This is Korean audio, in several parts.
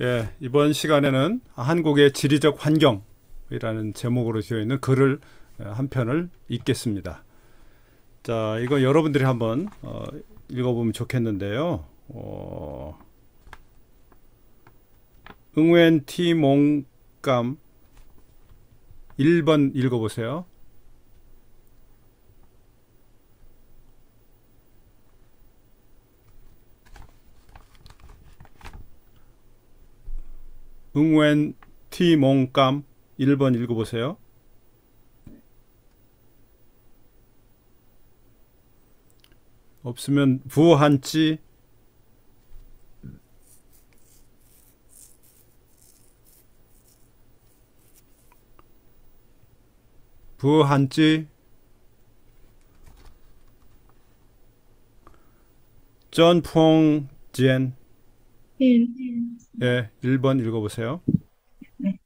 예, 이번 시간에는 한국의 지리적 환경이라는 제목으로 되어 있는 글을 한 편을 읽겠습니다. 자, 이거 여러분들이 한번 읽어보면 좋겠는데요. 응웬 티몽감 1번 읽어보세요. 응웬 티몽감 1번 읽어보세요. 없으면 부한찌 부한찌 전퐁젠 네. 예, 1번 읽어보세요. 네.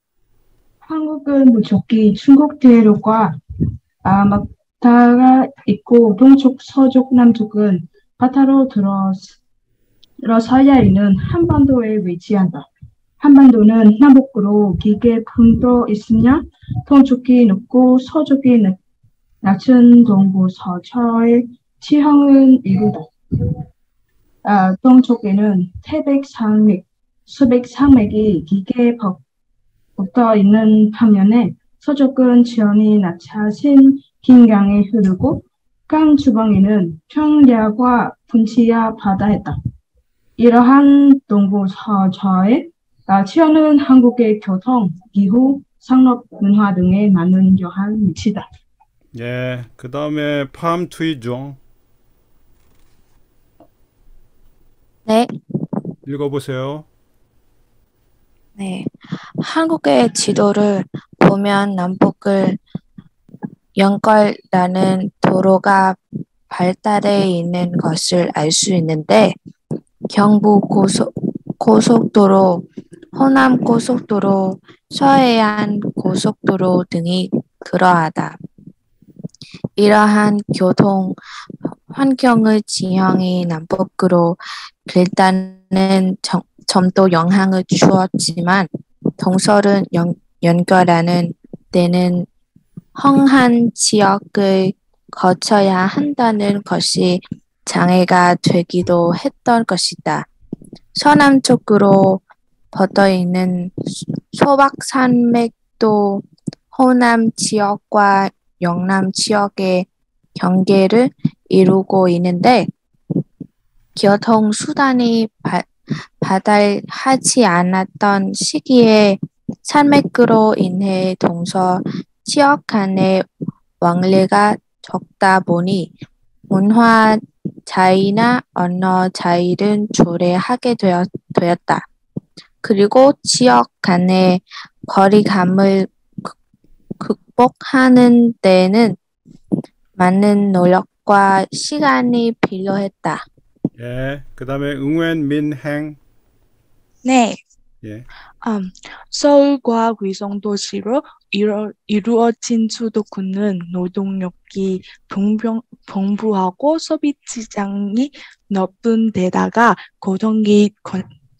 한국은 무조건 중국 대륙과 막다가 있고 동쪽, 서쪽, 남쪽은 바다로 들어서야 있는 한반도에 위치한다. 한반도는 남북으로 길게 분포 있으며 동쪽이 높고 서쪽이 낮은 동부 서초의 지형을 이루다. 동쪽에는 태백산맥, 수백산맥이 길게 붙어 있는 반면에 서쪽은 지형이 낮아진 긴 강이 흐르고 강 주변에는 평야와 분지와 바다였다. 이러한 동부 서초의 지형은 한국의 교통, 기후, 상업, 문화 등에 많은 영향을 미치다. 예, 그 다음에 팜투이종 네, 읽어보세요. 네. 한국의 지도를 보면 남북을 연결하는 도로가 발달해 있는 것을 알 수 있는데, 고속도로, 호남 고속도로, 서해안 고속도로 등이 그러하다. 이러한 교통 환경의 지형이 남북으로 길다는 점도 영향을 주었지만 동서를 연결하는 데는 험한 지역을 거쳐야 한다는 것이 장애가 되기도 했던 것이다. 서남쪽으로 뻗어있는 소박산맥도 호남 지역과 영남 지역의 경계를 이루고 있는데 교통수단이 발달하지 않았던 시기에 산맥으로 인해 동서 지역 간의 왕래가 적다 보니 문화 차이나 언어 차이를 초래하게 되었다. 그리고 지역 간의 거리감을 극복하는 데는 많은 노력과 시간이 필요했다. 예, 그 다음에 응웬 민행 네, 예, 서울과 위성도시로 이루어진 수도권은 노동력이 풍부하고 소비시장이 높은 데다가 교통이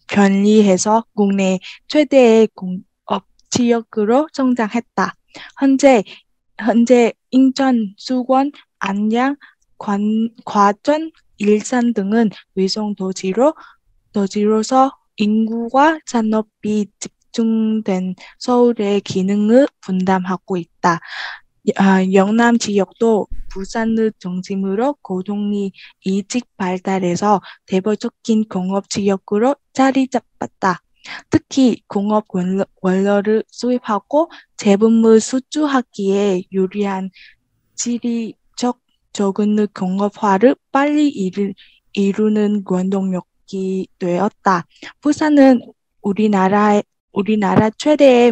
편리해서 국내 최대의 공업 지역으로 성장했다. 현재 인천, 수원, 안양, 과천, 일산 등은 도시로서 인구와 산업이 집중된 서울의 기능을 분담하고 있다. 영남 지역도 부산을 중심으로 교통이 일찍 발달해서 대표적인 공업 지역으로 자리 잡았다. 특히 공업 원료를 수입하고 제품을 수주하기에 유리한 지리적 적은 공업화를 빨리 이루는 원동력이 되었다. 부산은 우리나라 최대의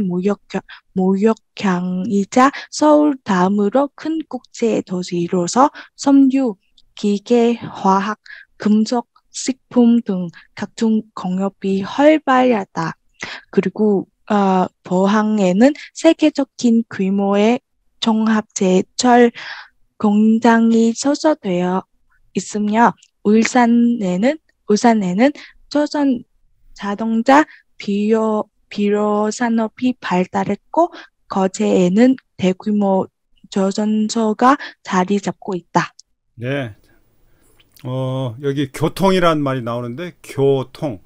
무역향이자 서울 다음으로 큰 국제 도시로서 섬유, 기계, 화학, 금속, 식품 등 각종 공업이 활발하다. 그리고 포항에는 세계적인 규모의 종합제철 공장이 소속되어 있으며 울산에는 조선 자동차, 비료 산업이 발달했고 거제에는 대규모 저전소가 자리 잡고 있다. 네. 여기 교통이라는 말이 나오는데 교통,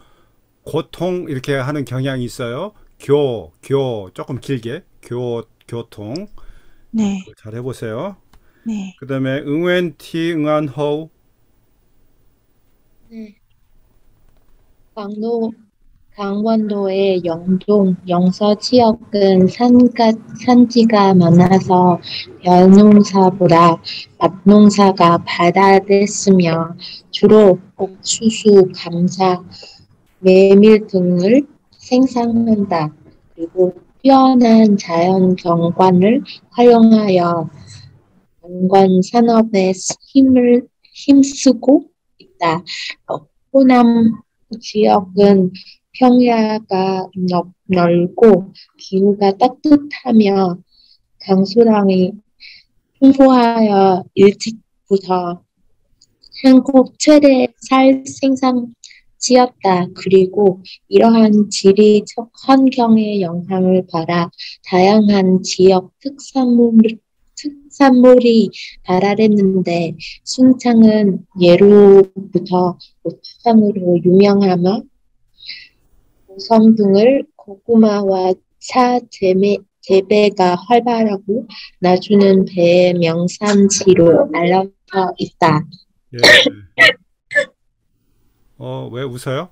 고통 이렇게 하는 경향이 있어요. 조금 길게 교통. 네, 잘 해보세요. 네. 그 다음에 응웬티 응안호. 네. 강원도의 영동, 영서 지역은 산지가 많아서 벼농사보다 밭농사가 발달했으며 주로 옥수수, 감자, 메밀 등을 생산한다. 그리고 뛰어난 자연 경관을 활용하여 관광 산업에 힘쓰고 있다. 호남 지역은 평야가 넓고 기후가 따뜻하며 강수량이 풍부하여 일찍부터 한국 최대 쌀 생산지였다. 그리고 이러한 지리적 환경의 영향을 받아 다양한 지역 특산물이 발달했는데 순창은 예로부터 고추장으로 유명하며 보성 등을 고구마와 차 재배가 활발하고 나주는 배의 명산지로 알려져 있다. 예. 왜 웃어요?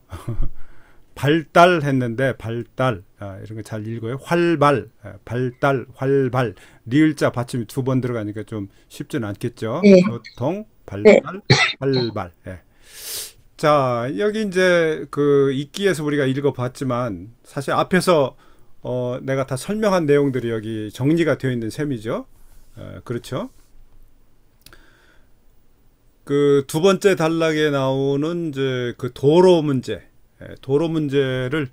발달했는데 발달 이런 거 잘 읽어요. 활발, 발달, 활발. 리을자 받침이 2번 들어가니까 좀 쉽지는 않겠죠. 네. 교통, 발달, 활발. 예. 자, 여기 이제 그 읽기에서 우리가 읽어봤지만 사실 앞에서 내가 다 설명한 내용들이 여기 정리가 되어 있는 셈이죠. 그렇죠. 그 2번째 단락에 나오는 이제 그 도로 문제를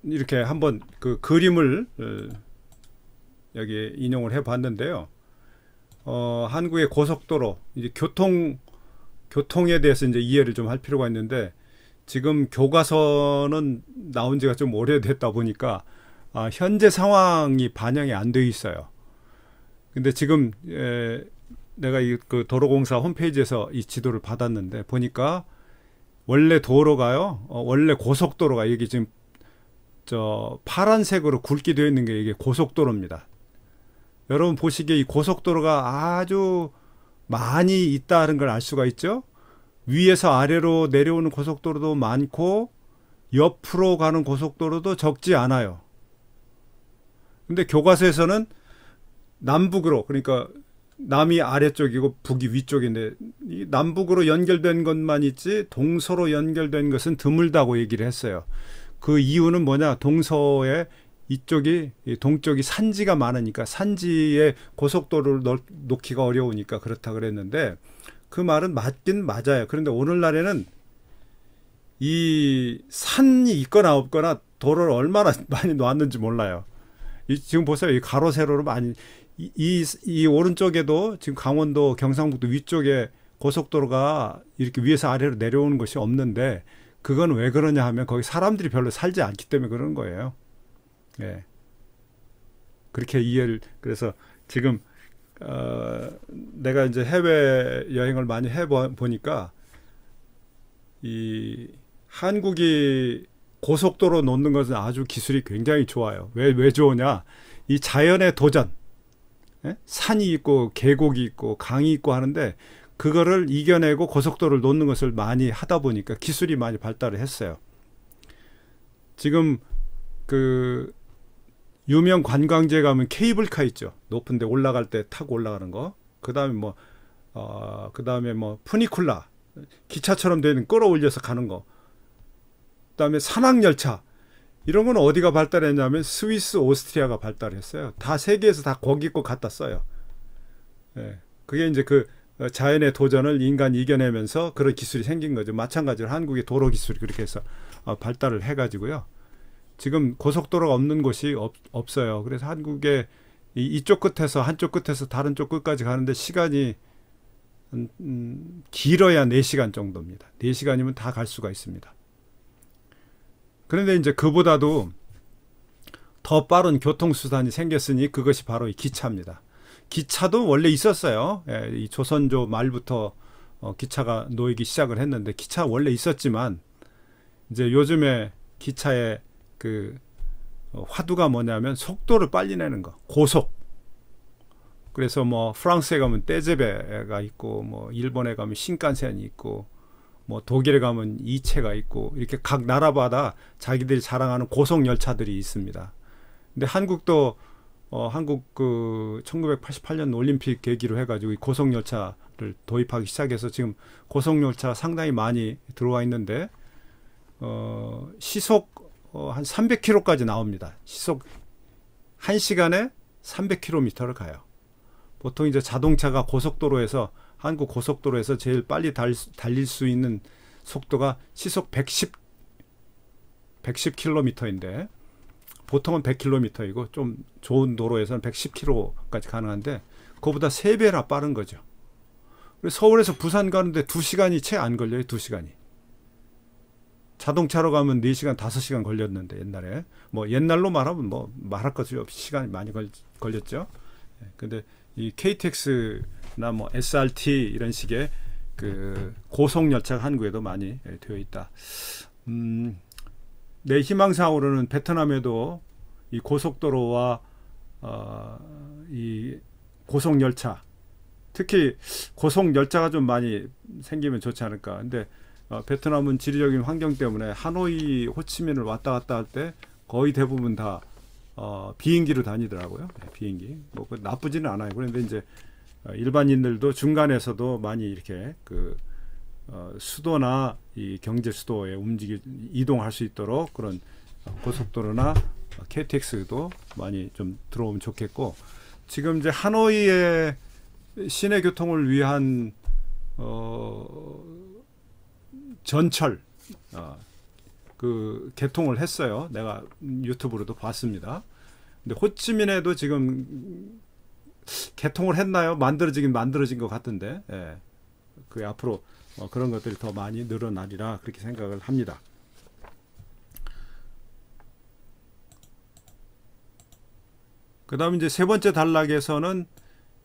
이렇게 한번 그 그림을 여기 인용을 해 봤는데요. 한국의 고속도로 이제 교통에 대해서 이제 이해를 좀 할 필요가 있는데 지금 교과서는 나온 지가 좀 오래됐다 보니까 현재 상황이 반영이 안 돼 있어요. 근데 지금 내가 그 도로공사 홈페이지에서 이 지도를 받았는데 보니까 원래 도로가요. 원래 고속도로가 여기 지금 저 파란색으로 굵게 되어 있는 게 이게 고속도로입니다. 여러분 보시기에 이 고속도로가 아주 많이 있다는 걸 알 수가 있죠. 위에서 아래로 내려오는 고속도로도 많고 옆으로 가는 고속도로도 적지 않아요. 근데 교과서에서는 남북으로, 그러니까 남이 아래쪽이고 북이 위쪽인데 이 남북으로 연결된 것만 있지 동서로 연결된 것은 드물다고 얘기를 했어요. 그 이유는 뭐냐? 동서에 이쪽이 동쪽이 산지가 많으니까 산지에 고속도로를 놓기가 어려우니까 그렇다 그랬는데 그 말은 맞긴 맞아요. 그런데 오늘날에는 이 산이 있거나 없거나 도로를 얼마나 많이 놓았는지 몰라요. 지금 보세요. 이 가로 세로로 많이 이 오른쪽에도 지금 강원도 경상북도 위쪽에 고속도로가 이렇게 위에서 아래로 내려오는 것이 없는데 그건 왜 그러냐 하면 거기 사람들이 별로 살지 않기 때문에 그런 거예요. 예. 그렇게 이해를, 그래서 지금 내가 이제 해외 여행을 많이 해 보니까 이 한국이 고속도로 놓는 것은 아주 기술이 굉장히 좋아요. 왜 좋으냐? 이 자연의 도전, 예? 산이 있고 계곡이 있고 강이 있고 하는데 그거를 이겨내고 고속도로를 놓는 것을 많이 하다 보니까 기술이 많이 발달을 했어요. 지금 그 유명 관광지에 가면 케이블카 있죠. 높은 데 올라갈 때 타고 올라가는 거. 그다음에 뭐 푸니쿨라, 기차처럼 되는 끌어올려서 가는 거. 그다음에 산악열차. 이런 건 어디가 발달했냐면 스위스, 오스트리아가 발달했어요. 다 세계에서 다 거기 거 갖다 써요. 예. 그게 이제 그 자연의 도전을 인간이 이겨내면서 그런 기술이 생긴 거죠. 마찬가지로 한국의 도로 기술이 그렇게 해서 발달을 해가지고요. 지금 고속도로가 없는 곳이 없어요. 그래서 한국의 이쪽 끝에서 한쪽 끝에서 다른 쪽 끝까지 가는데 시간이 길어야 4시간 정도입니다. 4시간이면 다 갈 수가 있습니다. 그런데 이제 그보다도 더 빠른 교통수단이 생겼으니 그것이 바로 이 기차입니다. 기차도 원래 있었어요. 예, 이 조선조 말부터 기차가 놓이기 시작을 했는데, 기차 원래 있었지만 이제 요즘에 기차의 그 화두가 뭐냐면 속도를 빨리 내는 거, 고속. 그래서 뭐 프랑스에 가면 떼제베가 있고, 뭐 일본에 가면 신칸센이 있고, 뭐 독일에 가면 이체가 있고, 이렇게 각 나라마다 자기들이 자랑하는 고속 열차들이 있습니다. 근데 한국도 한국 그 1988년 올림픽 계기로 해가지고 이 고속 열차를 도입하기 시작해서 지금 고속 열차 상당히 많이 들어와 있는데, 시속 한 300km까지 나옵니다. 시속 1시간에 300km를 가요. 보통 이제 자동차가 고속도로에서, 한국 고속도로에서 제일 빨리 달릴 수 있는 속도가 시속 110km인데, 보통은 100km이고 좀 좋은 도로에서는 110km까지 가능한데, 그거보다 3배나 빠른 거죠. 그래서 서울에서 부산 가는데 2시간이 채 안 걸려요. 2시간이. 자동차로 가면 4시간, 5시간 걸렸는데, 옛날에. 뭐 옛날로 말하면 뭐 말할 것이 없이 시간이 많이 걸렸죠. 근데 이 KTX나 뭐 SRT 이런 식의 그 고속 열차가 한국에도 많이 되어 있다. 내 희망사항으로는 베트남에도 이 고속도로와 이 고속 열차, 특히 고속 열차가 좀 많이 생기면 좋지 않을까. 근데 베트남은 지리적인 환경 때문에 하노이, 호치민을 왔다 갔다 할 때 거의 대부분 다 비행기로 다니더라고요. 비행기. 뭐 나쁘지는 않아요. 그런데 이제 일반인들도 중간에서도 많이 이렇게 그 수도나 이 경제 수도에 이동할 수 있도록 그런 고속도로나 KTX도 많이 좀 들어오면 좋겠고, 지금 이제 하노이의 시내 교통을 위한 전철 그 개통을 했어요. 내가 유튜브로도 봤습니다. 근데 호치민에도 지금 개통을 했나요? 만들어진 것 같은데, 예. 그 앞으로 그런 것들이 더 많이 늘어나리라 그렇게 생각을 합니다. 그 다음 이제 세 번째 단락에서는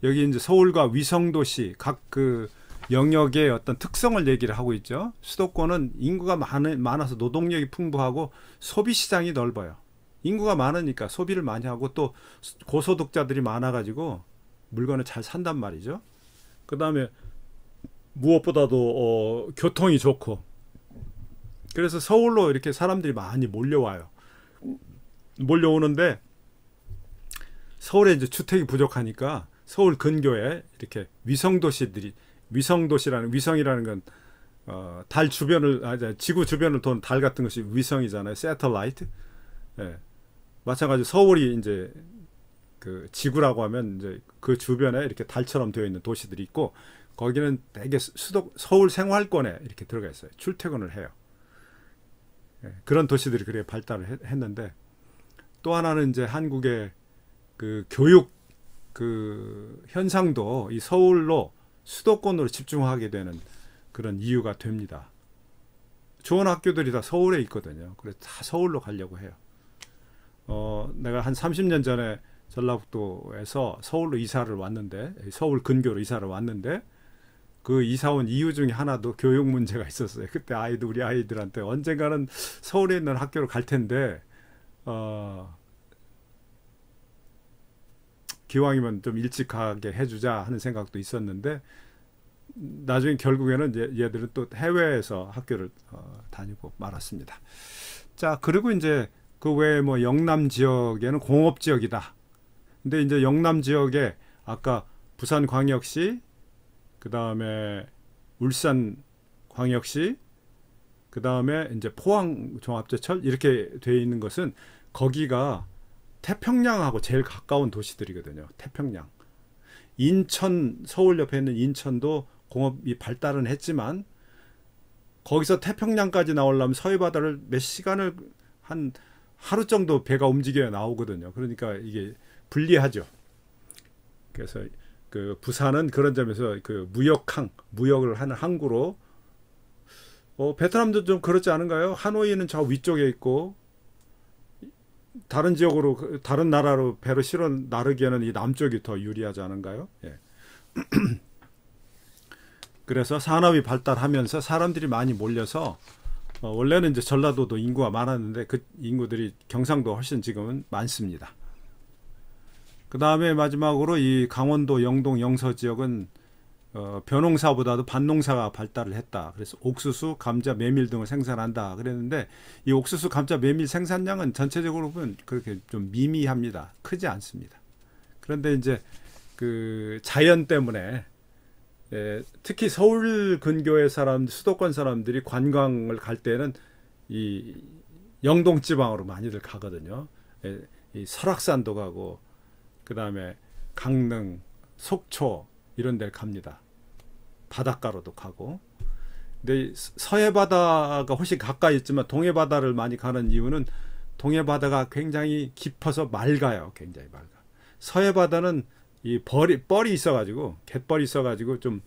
여기 이제 서울과 위성도시 각 그 영역의 어떤 특성을 얘기를 하고 있죠. 수도권은 인구가 많아서 노동력이 풍부하고 소비 시장이 넓어요. 인구가 많으니까 소비를 많이 하고 또 고소득자들이 많아가지고 물건을 잘 산단 말이죠. 그 다음에 무엇보다도 교통이 좋고, 그래서 서울로 이렇게 사람들이 많이 몰려오는데, 서울에 이제 주택이 부족하니까 서울 근교에 이렇게 위성이라는 건 달 주변을, 지구 주변을 도는 달 같은 것이 위성이잖아요. 새틀라이트. 예. 마찬가지로 서울이 이제 그 지구라고 하면 이제 그 주변에 이렇게 달처럼 되어 있는 도시들이 있고, 거기는 되게 서울 생활권에 이렇게 들어가 있어요. 출퇴근을 해요. 예. 그런 도시들이 그래 발달을 했는데, 또 하나는 이제 한국의 그 교육 그 현상도 이 서울로 수도권으로 집중하게 되는 그런 이유가 됩니다. 좋은 학교들이 다 서울에 있거든요. 그래서 다 서울로 가려고 해요. 내가 한 30년 전에 전라북도에서 서울로 이사를 왔는데, 서울 근교로 이사를 왔는데, 그 이사 온 이유 중에 하나도 교육 문제가 있었어요. 그때 우리 아이들한테 언젠가는 서울에 있는 학교로 갈 텐데, 기왕이면 좀 일찍 가게 해주자 하는 생각도 있었는데, 나중에 결국에는 얘들은 또 해외에서 학교를 다니고 말았습니다. 자, 그리고 이제 그 외에 뭐 영남 지역에는 공업 지역이다. 근데 이제 영남 지역에 아까 부산광역시, 그 다음에 울산광역시, 그 다음에 이제 포항종합제철 이렇게 되어 있는 것은 거기가 태평양하고 제일 가까운 도시들이거든요. 태평양. 인천, 서울 옆에 있는 인천도 공업이 발달은 했지만, 거기서 태평양까지 나오려면 서해바다를 몇 시간을, 한 하루 정도 배가 움직여야 나오거든요. 그러니까 이게 불리하죠. 그래서 그 부산은 그런 점에서 그 무역을 하는 항구로 베트남도 좀 그렇지 않은가요? 하노이는 저 위쪽에 있고 다른 지역으로 다른 나라로 배로 실어 나르기에는 이 남쪽이 더 유리하지 않은가요? 예. 그래서 산업이 발달하면서 사람들이 많이 몰려서 원래는 이제 전라도도 인구가 많았는데 그 인구들이 경상도 훨씬 지금은 많습니다. 그 다음에 마지막으로 이 강원도 영동 영서 지역은 벼농사보다도 밭농사가 발달을 했다. 그래서 옥수수, 감자, 메밀 등을 생산한다 그랬는데 이 옥수수, 감자, 메밀 생산량은 전체적으로 보면 그렇게 좀 미미합니다. 크지 않습니다. 그런데 이제 그 자연 때문에 특히 서울 근교의 수도권 사람들이 관광을 갈 때는 이 영동 지방으로 많이들 가거든요. 이 설악산도 가고 그 다음에 강릉, 속초 이런 데를 갑니다. 바닷가로도 가고. 근데 서해 바다가 훨씬 가까이 있지만 동해 바다를 많이 가는 이유는 동해 바다가 굉장히 깊어서 맑아요. 굉장히 맑아. 서해 바다는 이 뻘이 있어가지고 갯벌이 있어가지고 좀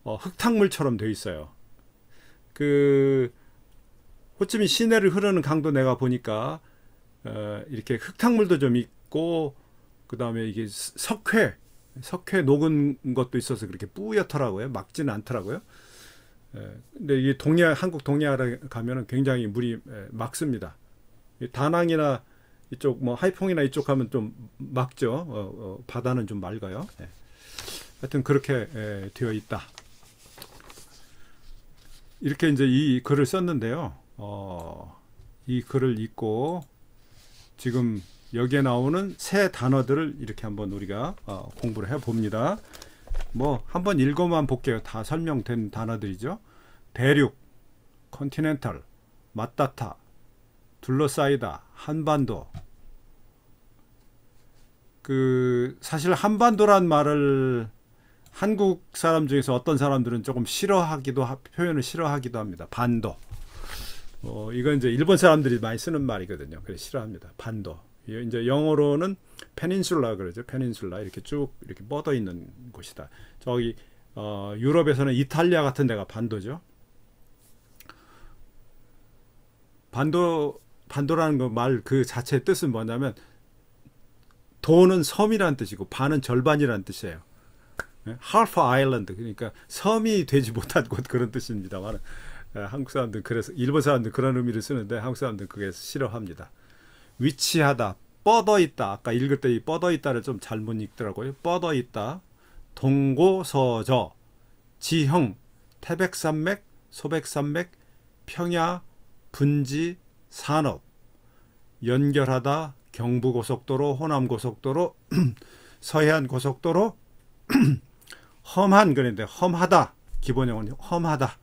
흙탕물처럼 돼 있어요. 그 호치민 시내를 흐르는 강도 내가 보니까 이렇게 흙탕물도 좀 있고 그 다음에 이게 석회 녹은 것도 있어서 그렇게 뿌옇더라고요. 막지는 않더라고요. 근데 이게 한국 동해안에 가면은 굉장히 물이 맑습니다. 다낭이나 이쪽 뭐 하이퐁이나 이쪽 가면 좀 맑죠. 바다는 좀 맑아요. 하여튼 그렇게 되어 있다. 이렇게 이제 이 글을 썼는데요. 이 글을 읽고 지금 여기에 나오는 새 단어들을 이렇게 한번 우리가 공부를 해봅니다. 뭐 한번 읽어만 볼게요. 다 설명된 단어들이죠. 대륙, 컨티넨탈, 맞닿다, 둘러싸이다, 한반도. 그 사실 한반도란 말을 한국 사람 중에서 어떤 사람들은 조금 표현을 싫어하기도 합니다. 반도. 이건 이제 일본 사람들이 많이 쓰는 말이거든요. 그래서 싫어합니다. 반도. 이제 영어로는 페닌슐라 그러죠. 페닌슐라 이렇게 쭉 이렇게 뻗어 있는 곳이다. 저기 유럽에서는 이탈리아 같은 데가 반도죠. 반도라는 거 말 그 자체의 뜻은 뭐냐면 도는 섬이라는 뜻이고 반은 절반이라는 뜻이에요. half island 그러니까 섬이 되지 못한 곳 그런 뜻입니다만 한국 사람들 그래서 일본 사람들 그런 의미를 쓰는데 한국 사람들 그게 싫어합니다. 위치하다, 뻗어 있다. 아까 읽을 때 이 뻗어 있다를 좀 잘못 읽더라고요. 뻗어 있다. 동고서저, 지형, 태백산맥, 소백산맥, 평야, 분지, 산업, 연결하다, 경부고속도로, 호남고속도로, 서해안고속도로, 험한 그런데 험하다. 기본형은 험하다.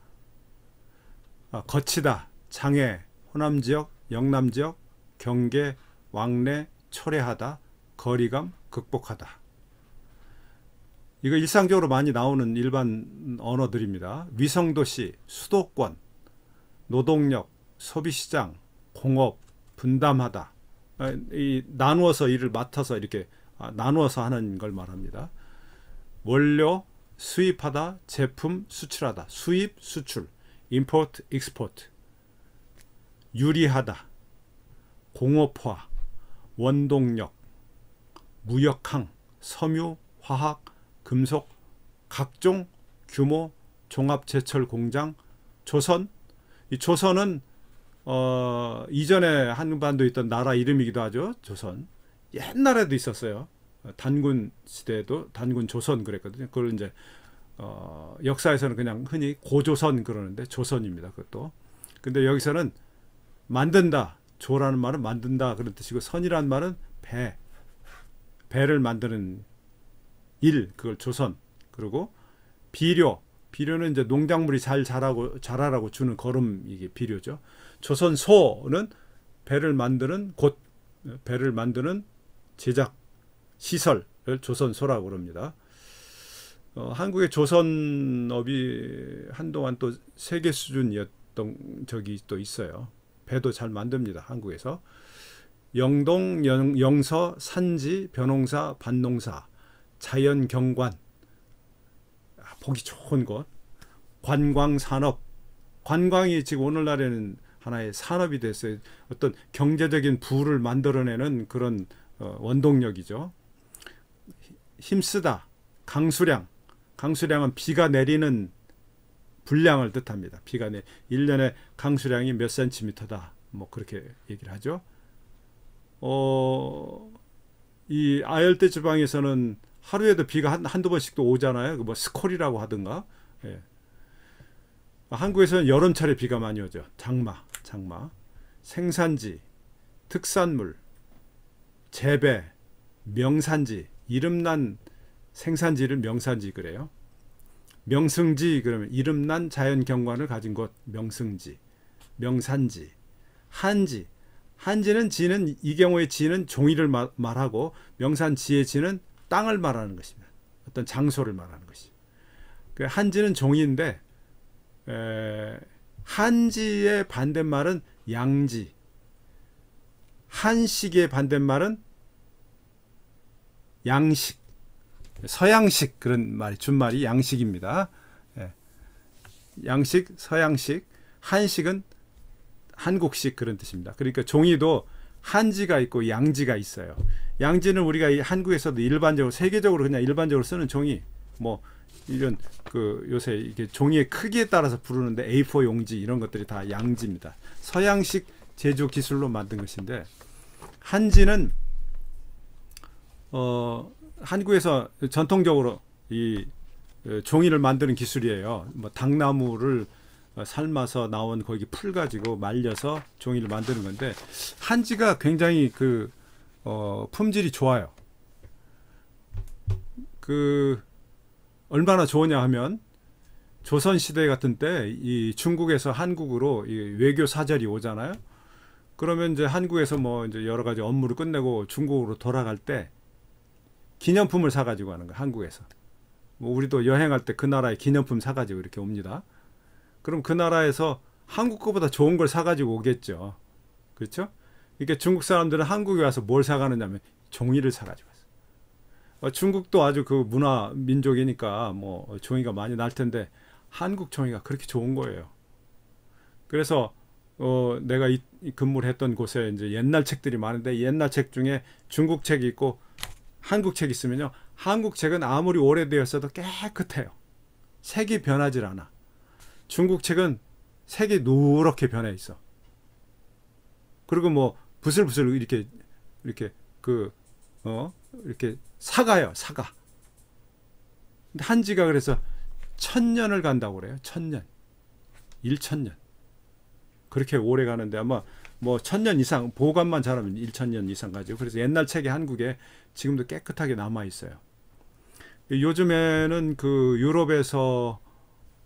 거치다, 장애, 호남지역, 영남지역, 경계, 왕래, 초래하다, 거리감, 극복하다. 이거 일상적으로 많이 나오는 일반 언어들입니다. 위성도시, 수도권, 노동력, 소비시장, 공업, 분담하다. 이 나누어서 일을 맡아서 이렇게 나누어서 하는 걸 말합니다. 원료, 수입하다, 제품, 수출하다. 수입, 수출, import, export. 유리하다, 공업화, 원동력, 무역항, 섬유, 화학, 금속, 각종 규모, 종합제철공장, 조선. 이 조선은 이전에 한반도에 있던 나라 이름이기도 하죠. 조선. 옛날에도 있었어요. 단군 시대에도 단군 조선 그랬거든요. 그걸 이제 역사에서는 그냥 흔히 고조선 그러는데 조선입니다. 그것도. 근데 여기서는 만든다. 조라는 말은 만든다 그런 뜻이고 선이라는 말은 배를 만드는 일 그걸 조선. 그리고 비료는 이제 농작물이 잘 자라라고 주는 거름 이게 비료죠. 조선소는 배를 만드는 배를 만드는 제작 시설을 조선소라고 그럽니다. 한국의 조선업이 한동안 또 세계 수준이었던 적이 또 있어요. 배도 잘 만듭니다. 한국에서. 영동, 영서, 산지, 벼농사, 밭농사, 자연경관, 보기 좋은 곳. 관광 산업. 관광이 지금 오늘날에는 하나의 산업이 됐어요. 어떤 경제적인 부를 만들어내는 그런 원동력이죠. 힘쓰다. 강수량. 강수량은 비가 내리는 분량을 뜻합니다. 1년에 강수량이 몇 센티미터다. 뭐 그렇게 얘기를 하죠. 이 아열대 지방에서는 하루에도 비가 한두 번씩도 오잖아요. 뭐 스콜이라고 하든가. 예. 한국에서는 여름철에 비가 많이 오죠. 장마. 생산지, 특산물, 재배, 명산지, 이름난 생산지를 명산지 그래요. 명승지 그러면 이름난 자연경관을 가진 곳 명승지, 명산지, 한지. 한지는 지는 이 경우에 지는 종이를 말하고 명산지의 지는 땅을 말하는 것입니다. 어떤 장소를 말하는 것이. 그 한지는 종이인데 한지의 반대말은 양지. 한식의 반대말은 양식. 서양식 그런 말이 준말이 양식입니다. 예. 양식, 서양식, 한식은 한국식 그런 뜻입니다. 그러니까 종이도 한지가 있고 양지가 있어요. 양지는 우리가 이 한국에서도 일반적으로 세계적으로 그냥 일반적으로 쓰는 종이 뭐 이런 그 요새 이게 종이의 크기에 따라서 부르는데 A4 용지 이런 것들이 다 양지입니다. 서양식 제조 기술로 만든 것인데 한지는 한국에서 전통적으로 이 종이를 만드는 기술이에요. 뭐 당나무를 삶아서 나온 거기 풀 가지고 말려서 종이를 만드는 건데 한지가 굉장히 그 품질이 좋아요. 그 얼마나 좋으냐 하면 조선시대 같은 때 이 중국에서 한국으로 이 외교 사절이 오잖아요. 그러면 이제 한국에서 뭐 이제 여러 가지 업무를 끝내고 중국으로 돌아갈 때 기념품을 사가지고 하는 거예요. 한국에서. 뭐 우리도 여행할 때 그 나라의 기념품 사가지고 이렇게 옵니다. 그럼 그 나라에서 한국 거보다 좋은 걸 사가지고 오겠죠. 그렇죠? 그러니까 중국 사람들은 한국에 와서 뭘 사가느냐면 종이를 사가지고 왔어요. 중국도 아주 그 문화 민족이니까 뭐 종이가 많이 날 텐데 한국 종이가 그렇게 좋은 거예요. 그래서 내가 근무를 했던 곳에 이제 옛날 책들이 많은데 옛날 책 중에 중국 책이 있고 한국 책이 있으면요. 한국 책은 아무리 오래되었어도 깨끗해요. 색이 변하질 않아. 중국 책은 색이 누렇게 변해 있어. 그리고 뭐 부슬부슬 이렇게 이렇게 사가요. 사가. 근데 한지가 그래서 1000년을 간다고 그래요. 1000년. 1000년. 그렇게 오래 가는데 아마 뭐 1000년 이상 보관만 잘하면 1000년 이상 가죠. 그래서 옛날 책이 한국에 지금도 깨끗하게 남아 있어요. 요즘에는 그 유럽에서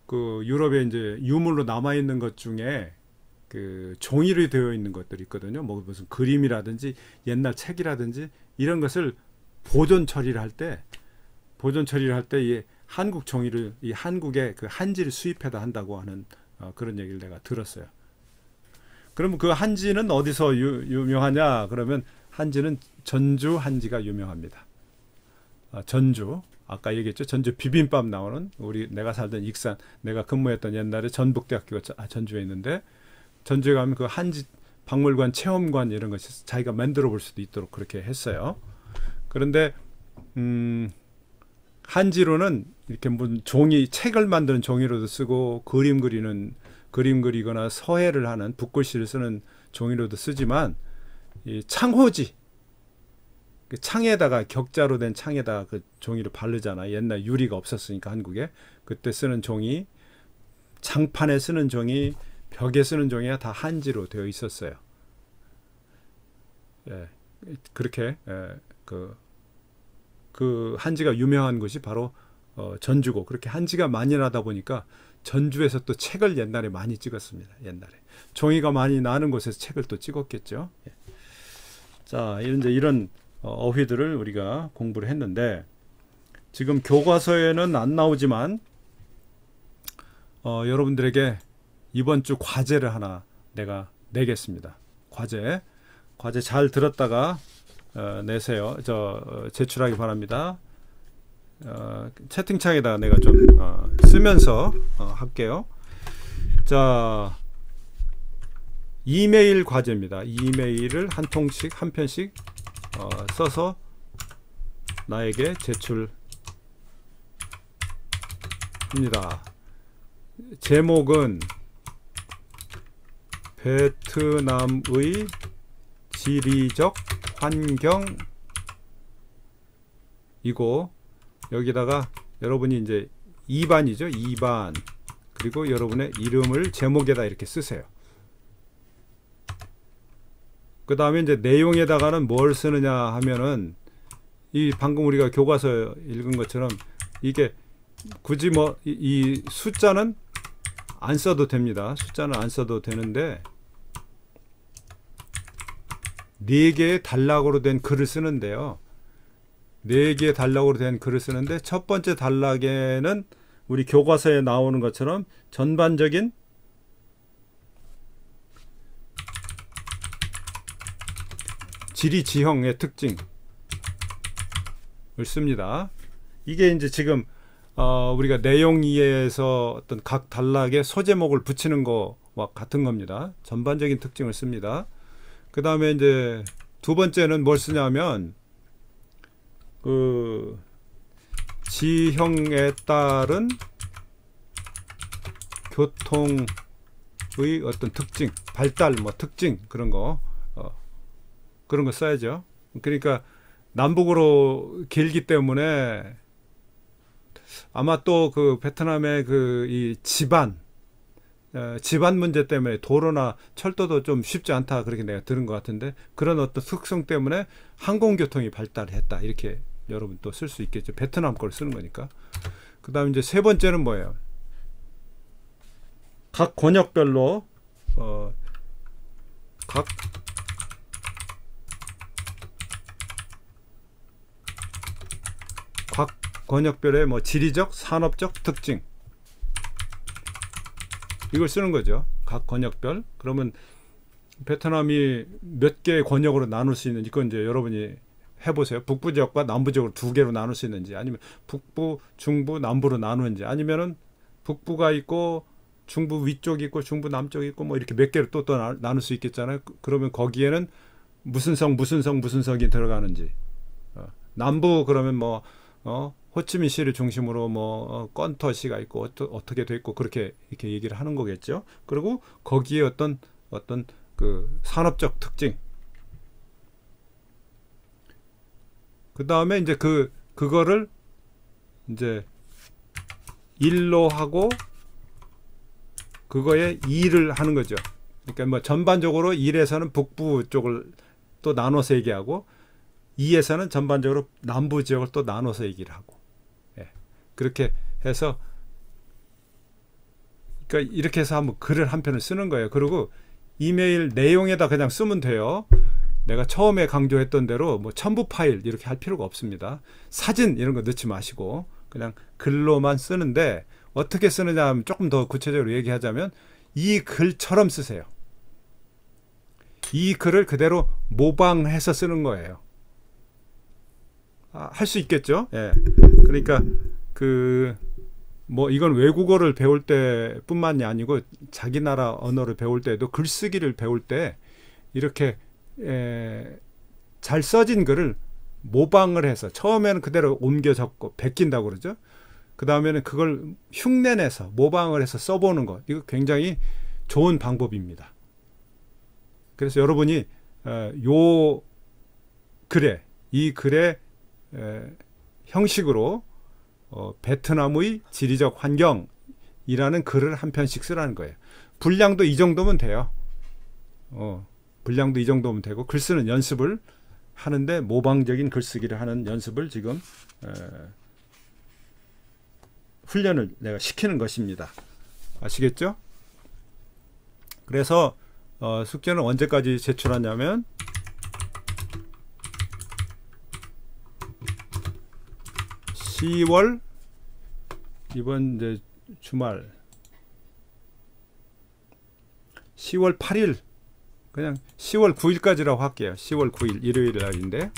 그 유럽에 이제 유물로 남아 있는 것 중에 그 종이로 되어 있는 것들이 있거든요. 뭐 무슨 그림이라든지 옛날 책이라든지 이런 것을 보존 처리를 할 때 이 한국 종이를 이 한국에 그 한지를 수입해다 한다고 하는 그런 얘기를 내가 들었어요. 그럼 그 한지는 어디서 유명하냐? 그러면 한지는 전주 한지가 유명합니다. 전주 아까 얘기했죠. 전주 비빔밥 나오는 내가 살던 익산 내가 근무했던 옛날에 전북대학교가 전주에 있는데 전주에 가면 그 한지 박물관 체험관 이런 것이 자기가 만들어 볼 수도 있도록 그렇게 했어요. 그런데 한지로는 이렇게 무슨 종이 책을 만드는 종이로도 쓰고 그림 그리거나 서해를 하는 붓글씨를 쓰는 종이로도 쓰지만 이 창호지 그 창에다가 격자로 된 창에다가 그 종이를 바르잖아. 옛날 유리가 없었으니까 한국에 그때 쓰는 종이 장판에 쓰는 종이 벽에 쓰는 종이가 다 한지로 되어 있었어요. 예, 그렇게 그 한지가 유명한 곳이 바로 전주고 그렇게 한지가 많이 나다 보니까 전주에서 또 책을 옛날에 많이 찍었습니다. 옛날에 종이가 많이 나는 곳에서 책을 또 찍었겠죠. 예. 자, 이제 이런 어휘들을 우리가 공부를 했는데 지금 교과서에는 안 나오지만 여러분들에게 이번 주 과제를 하나 내가 내겠습니다. 과제 잘 들었다가 내세요. 제출하기 바랍니다. 채팅창에다 내가 좀 쓰면서 할게요. 자, 이메일 과제입니다. 이메일을 한 통씩 한 편씩 써서 나에게 제출합니다. 제목은 베트남의 지리적 환경이고, 여기다가 여러분이 이제 2반이죠. 2반. 그리고 여러분의 이름을 제목에다 이렇게 쓰세요. 그 다음에 이제 내용에다가는 뭘 쓰느냐 하면은, 이 방금 우리가 교과서 읽은 것처럼 이게 굳이 뭐 이 숫자는 안 써도 됩니다. 숫자는 안 써도 되는데, 4개의 단락으로 된 글을 쓰는데요. 4개의 단락으로 된 글을 쓰는데, 첫 번째 단락에는 우리 교과서에 나오는 것처럼 전반적인 지리 지형의 특징을 씁니다. 이게 이제 지금 우리가 내용 이해에서 어떤 각 단락에 소제목을 붙이는 거와 같은 겁니다. 전반적인 특징을 씁니다. 그 다음에 이제 두 번째는 뭘 쓰냐면, 그 지형에 따른 교통의 어떤 특징, 발달 뭐 특징, 그런 거 써야죠. 그러니까 남북으로 길기 때문에 아마 또 그 베트남의 그 이 집안 문제 때문에 도로나 철도도 좀 쉽지 않다, 그렇게 내가 들은 것 같은데, 그런 어떤 특성 때문에 항공교통이 발달했다, 이렇게 여러분 또 쓸 수 있겠죠. 베트남 걸 쓰는 거니까. 그 다음 이제 세 번째는 뭐예요? 각 권역별로 각 권역별의 뭐 지리적, 산업적 특징, 이걸 쓰는 거죠. 각 권역별. 그러면 베트남이 몇 개의 권역으로 나눌 수 있는지, 그건 이제 여러분이 해보세요. 북부 지역과 남부 지역으로 2개로 나눌 수 있는지, 아니면 북부, 중부, 남부로 나누는지, 아니면은 북부가 있고 중부 위쪽이 있고 중부 남쪽이 있고 뭐 이렇게 몇 개로 또 나눌 수 있겠잖아요. 그러면 거기에는 무슨 성이 들어가는지, 남부 그러면 뭐 호치민시를 중심으로 뭐 건터시가 있고 어떻게 돼 있고, 그렇게 이렇게 얘기를 하는 거겠죠. 그리고 거기에 어떤 그 산업적 특징, 그 다음에 이제 그거를 이제 일로 하고 그거에 일을 하는 거죠. 그러니까 뭐 전반적으로 1에서는 북부 쪽을 또 나눠서 얘기하고, 2에서는 전반적으로 남부 지역을 또 나눠서 얘기를 하고, 그렇게 해서, 그러니까 이렇게 해서 한번 글을 한 편을 쓰는 거예요. 그리고 이메일 내용에다 그냥 쓰면 돼요. 내가 처음에 강조했던 대로 뭐 첨부 파일 이렇게 할 필요가 없습니다. 사진 이런 거 넣지 마시고 그냥 글로만 쓰는데, 어떻게 쓰느냐 하면 조금 더 구체적으로 얘기하자면, 이 글처럼 쓰세요. 이 글을 그대로 모방해서 쓰는 거예요. 할 수 있겠죠? 예. 그러니까 뭐 이건 외국어를 배울 때뿐만이 아니고 자기 나라 언어를 배울 때도, 글쓰기를 배울 때 이렇게 잘 써진 글을 모방을 해서, 처음에는 그대로 옮겨 적고 베낀다고 그러죠. 그 다음에는 그걸 흉내내서 모방을 해서 써보는 거, 이거 굉장히 좋은 방법입니다. 그래서 여러분이 이 글의 형식으로 베트남의 지리적 환경이라는 글을 한 편씩 쓰라는 거예요. 분량도 이 정도면 돼요. 분량도 이 정도면 되고, 글 쓰는 연습을 하는데, 모방적인 글쓰기를 하는 연습을 지금 훈련을 내가 시키는 것입니다. 아시겠죠? 그래서 숙제는 언제까지 제출하냐면 10월 이번 이제 주말 10월 8일, 그냥 10월 9일까지라고 할게요. 10월 9일 일요일 날인데,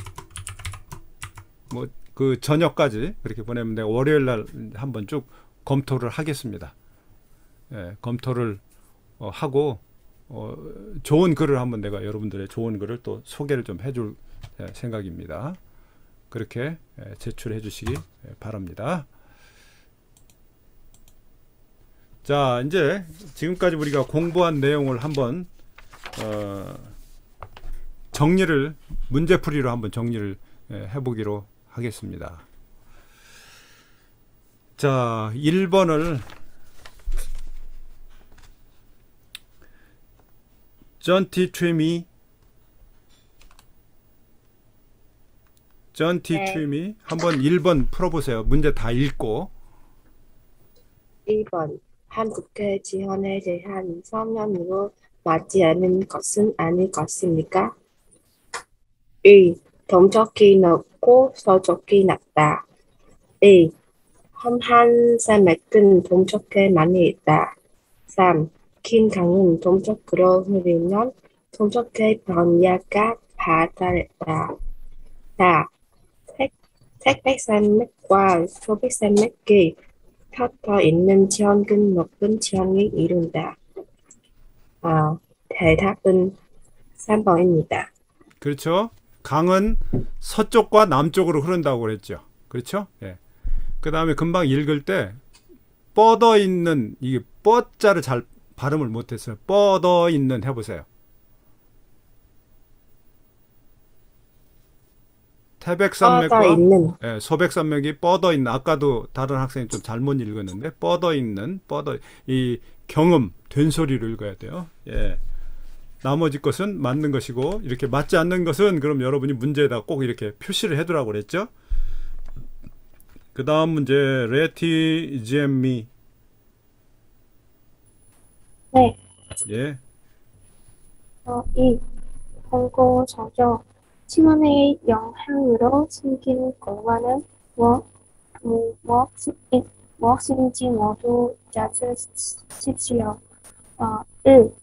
뭐 그 저녁까지 그렇게 보내면 내가 월요일 날 한번 쭉 검토를 하겠습니다. 예, 검토를 하고 좋은 글을 한번 내가 여러분들의 좋은 글을 또 소개를 좀 해줄 생각입니다. 그렇게 제출해 주시기 바랍니다. 자, 이제 지금까지 우리가 공부한 내용을 한번 정리를 문제풀이로 한번 정리를 해보기로 하겠습니다. 자, 1번을 John T. Twomey 한번 1번 풀어보세요. 문제 다 읽고. 1번. 한국의 지원에 대한 서면으로 맞지 않는 것은 아닐 것입니까? 1. 동쪽이 높고 서쪽이 낮다. 2. 험한 산맥은 동쪽에 많이 있다. 3. 긴 강은 동쪽으로 흐르면 동쪽의 번야가 발달했다. 4. 색백산맥과 소백산맥이 펴져 있는 지형은 높은 지형을 이룬다. 대답은 3번입니다. 그렇죠. 강은 서쪽과 남쪽으로 흐른다고 그랬죠. 그렇죠? 예. 그 다음에 금방 읽을 때 뻗어 있는, 이게 뻗자를 잘 발음을 못했어요. 뻗어 있는 해보세요. 태백산맥과 예, 소백산맥이 뻗어 있는, 아까도 다른 학생이 좀 잘못 읽었는데 뻗어 있는, 이 경음 된소리로 읽어야 돼요. 예. 나머지 것은 맞는 것이고 이렇게 맞지 않는 것은 그럼 여러분이 문제에다 꼭 이렇게 표시를 해두라고 그랬죠. 그 다음 문제 레티 지엠미. 네. 예. 2. 홍고 저조 친원의 영향으로 생긴 공간은 무엇인지 모두 찾으십시오. 1.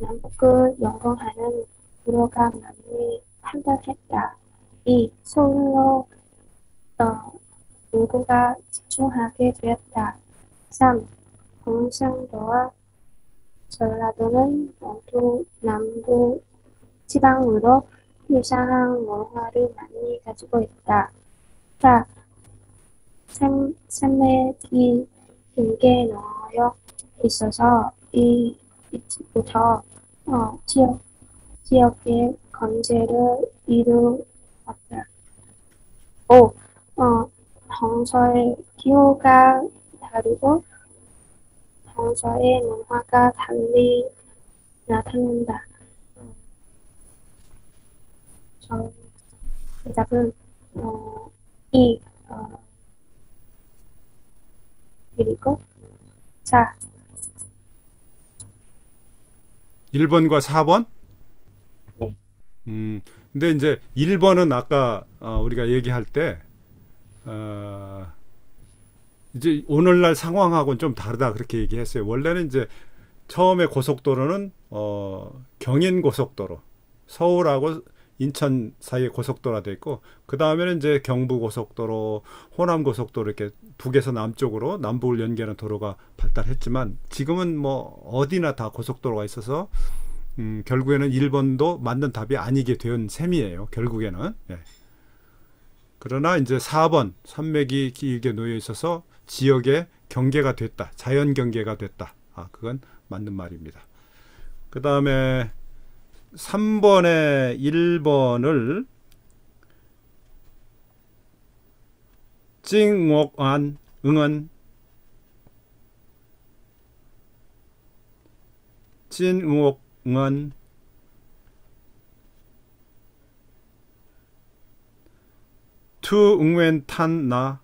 남북을 연결하는 도로가 많이 판단했다. 2. 서울로 인구가 집중하게 되었다. 3. 경상도와 전라도는 모두 남부 지방으로 유사한文化를 많이 가지고 있다. 4. 산맥이 길게 놓여 있어서 이집부터 지역의 경제를 이루었다. 5. 동서의 기후가 다르고 동서의 문화가 달리 나타난다. 대답은 2. 그리고 4. 1번과 4번? 네. 근데 이제 1번은 아까 우리가 얘기할 때 이제 오늘날 상황하고는 좀 다르다 그렇게 얘기했어요. 원래는 이제 처음에 고속도로는 경인 고속도로, 서울하고 인천 사이에 고속도로가 돼 있고, 그 다음에는 이제 경부 고속도로, 호남 고속도로 이렇게 북에서 남쪽으로 남북을 연결하는 도로가 발달했지만 지금은 뭐 어디나 다 고속도로가 있어서 결국에는 1번도 맞는 답이 아니게 된 셈이에요. 결국에는. 예. 그러나 이제 4번 산맥이 길게 놓여 있어서 지역의 경계가 됐다. 자연 경계가 됐다. 그건 맞는 말입니다. 그 다음에 3번에 1번을 찡옥안 응은 찐옥은 투 응웬 탄나.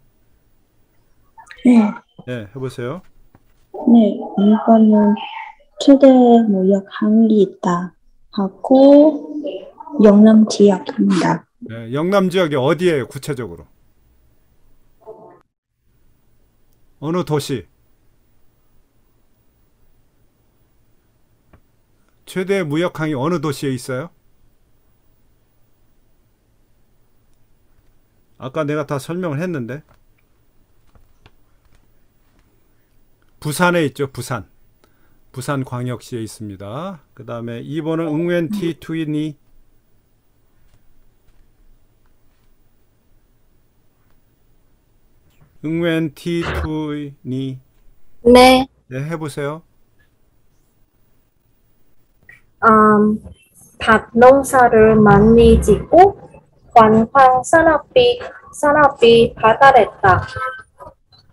네. 네, 해보세요. 네, 이거는 최대 무역항이 있다 하고 영남 지역입니다. 네, 영남 지역이 어디예요, 구체적으로? 어느 도시? 최대 무역항이 어느 도시에 있어요? 아까 내가 다 설명을 했는데. 부산에 있죠. 부산. 부산광역시에 있습니다. 그 다음에 2번은 응웬 T2니. 응웬 T2니. 네, 네, 해보세요. 밥 농사를 많이 짓고 관광 산업이 발달했다.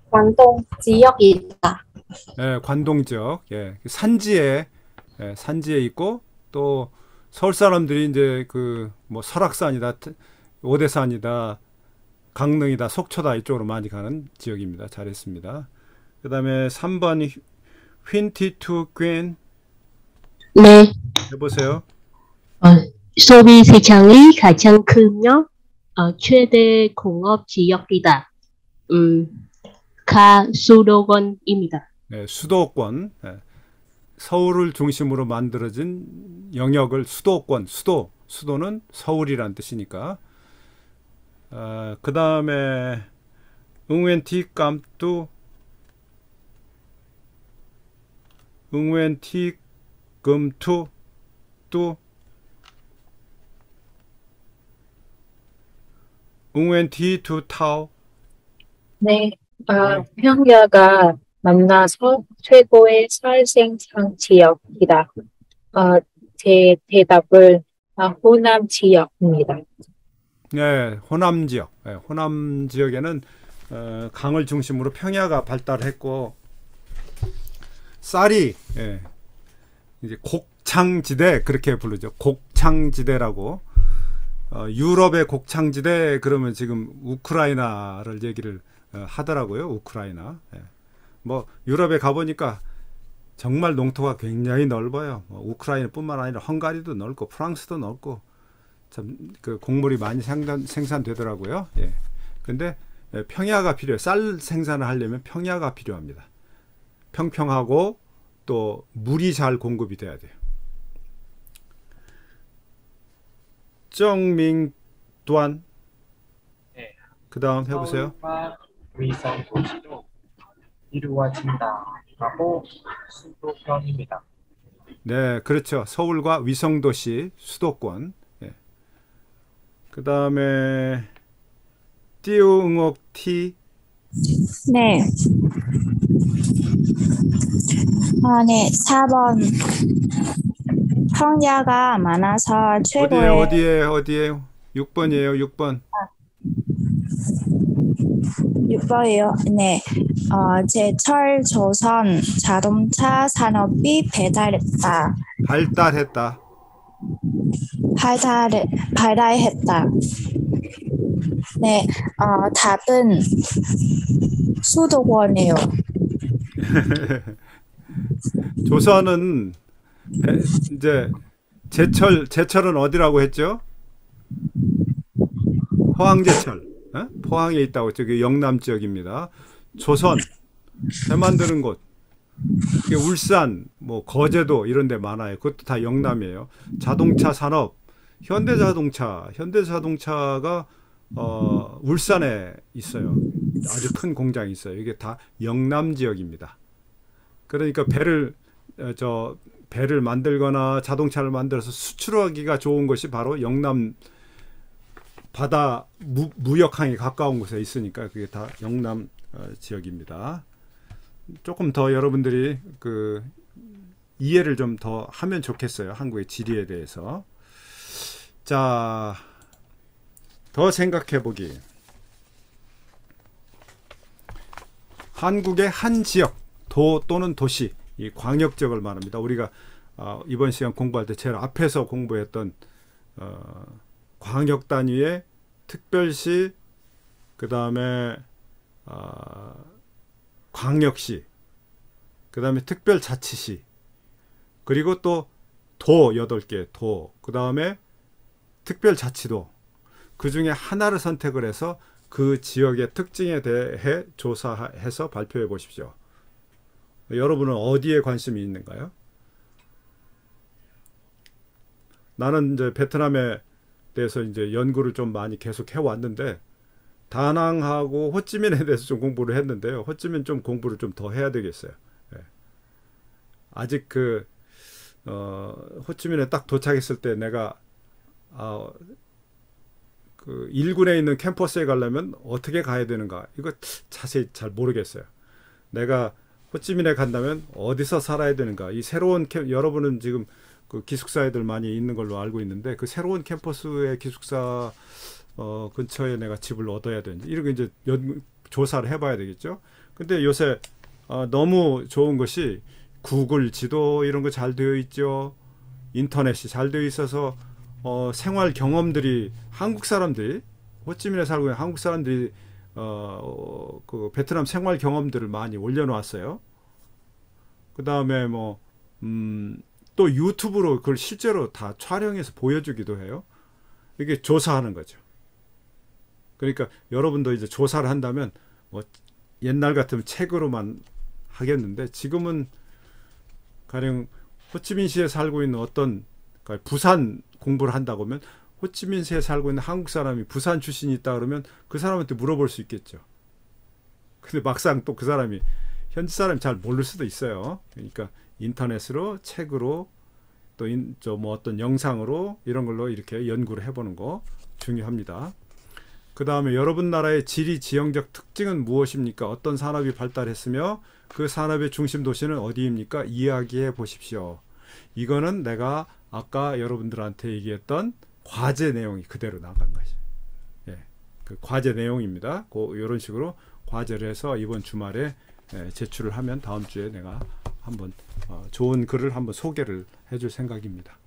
관동 지역이다. 예, 관동 지역, 예, 산지에, 예, 산지에 있고, 또 서울 사람들이 이제 그 뭐 설악산이다, 오대산이다, 강릉이다, 속초다 이쪽으로 많이 가는 지역입니다. 잘했습니다. 그 다음에 3번 휜티투 꽌 네, 해보세요. 소비 시장이 가장 크며 최대 공업 지역이다. 수도권입니다. 네, 수도권, 예, 서울을 중심으로 만들어진 영역을 수도권, 수도는 서울이란 뜻이니까. 그 다음에 응웬티감뚜 응웬티금투 또 응웬티투타오. 네, 평야가 만나서 최고의 살생산 지역이다. 제 대답은 호남 지역입니다. 네, 호남 지역. 네, 호남 지역에는 강을 중심으로 평야가 발달했고 쌀이, 예, 이제 곡창지대 그렇게 부르죠. 곡창지대라고. 유럽의 곡창지대 그러면 지금 우크라이나를 얘기를 하더라고요. 우크라이나. 예. 뭐 유럽에 가보니까 정말 농토가 굉장히 넓어요. 우크라이나뿐만 아니라 헝가리도 넓고 프랑스도 넓고 참 그 곡물이 많이 생산되더라고요. 예. 근데 평야가 필요해요. 쌀 생산을 하려면 평야가 필요합니다. 평평하고 또 물이 잘 공급이 돼야 돼요. 정민도안. 네. 그 다음 해보세요. 서울과 위성 도시로 이루어진다라고 수도권입니다. 네, 그렇죠. 서울과 위성도시 수도권. 예. 그 다음에 띠우응옥티. 네. 네, 4번. 평야가 많아서 최고의 어디에요? 6번이에요, 6번. 6번이요. 네. 제철 조선 자동차 산업이 발달했다. 발달했다. 네. 답은 수도권이에요. 조선은 이제 제철은 어디라고 했죠? 포항제철. 포항에 있다고. 저기 영남 지역입니다. 조선 배 만드는 곳, 울산, 뭐 거제도 이런 데 많아요. 그것도 다 영남이에요. 자동차 산업, 현대자동차가 울산에 있어요. 아주 큰 공장이 있어요. 이게 다 영남 지역입니다. 그러니까 배를 만들거나 자동차를 만들어서 수출하기가 좋은 것이 바로 영남 바다 무역항에 가까운 곳에 있으니까 그게 다 영남 지역입니다. 조금 더 여러분들이 그 이해를 좀 더 하면 좋겠어요. 한국의 지리에 대해서. 자, 더 생각해 보기. 한국의 한 지역, 도 또는 도시, 이 광역 지역을 말합니다. 우리가 이번 시간 공부할 때 제일 앞에서 공부했던 광역 단위의 특별시, 그 다음에 광역시, 그 다음에 특별자치시, 그리고 또 도 8개, 그 다음에 특별자치도, 그 중에 하나를 선택을 해서 그 지역의 특징에 대해 조사해서 발표해 보십시오. 여러분은 어디에 관심이 있는가요? 나는 이제 베트남에 대해서 이제 연구를 좀 많이 계속 해왔는데, 다낭하고 호찌민에 대해서 좀 공부를 했는데요. 호찌민 좀 공부를 좀 더 해야 되겠어요. 예. 아직 호찌민에 딱 도착했을 때 내가 그 일군에 있는 캠퍼스에 가려면 어떻게 가야 되는가 이거 자세히 잘 모르겠어요. 내가 호찌민에 간다면 어디서 살아야 되는가, 이 새로운 여러분은 지금 그 기숙사 애들 많이 있는 걸로 알고 있는데 그 새로운 캠퍼스의 기숙사 근처에 내가 집을 얻어야 되는지 이런 거 이제 조사를 해봐야 되겠죠. 근데 요새 너무 좋은 것이 구글 지도 이런 거 잘 되어 있죠. 인터넷이 잘 되어 있어서 생활 경험들이 한국 사람들이 호찌민에 살고 있는 한국 사람들이 그 베트남 생활 경험들을 많이 올려놓았어요. 그 다음에 또 유튜브로 그걸 실제로 다 촬영해서 보여주기도 해요. 이게 조사하는 거죠. 그러니까 여러분도 이제 조사를 한다면 뭐 옛날 같으면 책으로만 하겠는데 지금은 가령 호치민시에 살고 있는 어떤 부산 공부를 한다고 하면 호치민시에 살고 있는 한국 사람이 부산 출신이 있다 그러면 그 사람한테 물어볼 수 있겠죠. 근데 막상 또 그 사람이 현지 사람이 잘 모를 수도 있어요. 그러니까 인터넷으로, 책으로, 또 뭐 어떤 영상으로 이런 걸로 이렇게 연구를 해보는 거 중요합니다. 그 다음에 여러분 나라의 지리 지형적 특징은 무엇입니까? 어떤 산업이 발달했으며 그 산업의 중심 도시는 어디입니까? 이야기해 보십시오. 이거는 내가 아까 여러분들한테 얘기했던 과제 내용이 그대로 나간 거죠. 예, 그 과제 내용입니다. 이런 식으로 과제를 해서 이번 주말에 제출을 하면 다음 주에 내가 한번 좋은 글을 한번 소개를 해줄 생각입니다.